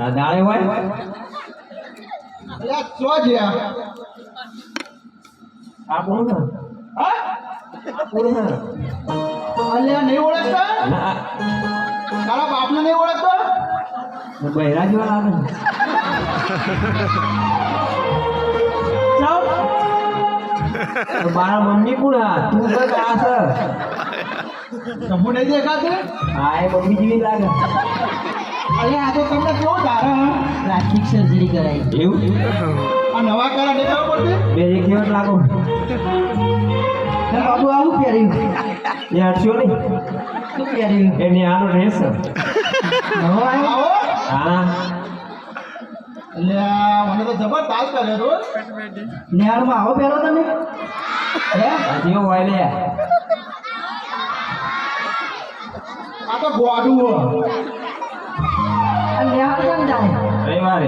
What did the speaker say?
દાડે હોય અલ્યા ચો જ્યા આ કોણ છે હા આ કોણ છે અલ્યા નહીં ઓળખતા ના તારા બાપને નહીં ઓળખતો બૈરા જેવા લાગે તો મારા મમ્મી કોણ હા તું તો આ છે તમુ નહીં દેખાતું હા એ મમ્મી જેવી લાગે અલ્યા આ તો તમને કેવો ધારે પ્લાસ્ટિક સર્જરી કરાઈ એવું આ નવા કરા નહીં ખબર પડતી બે એક દિવસ લાગો હે બાબુ આવું પહેર્યું એ હટશો નહીં શું પહેર્યું એની આનો ડ્રેસ નવો આવ્યો આવો હા અલ્યા મને તો જબર તાલ કરે તો નિહાળમાં આવો પહેરો તમે હે હજી હોય લે આ તો ગોડું આ નિહાળ કેમ જાય રવિવારે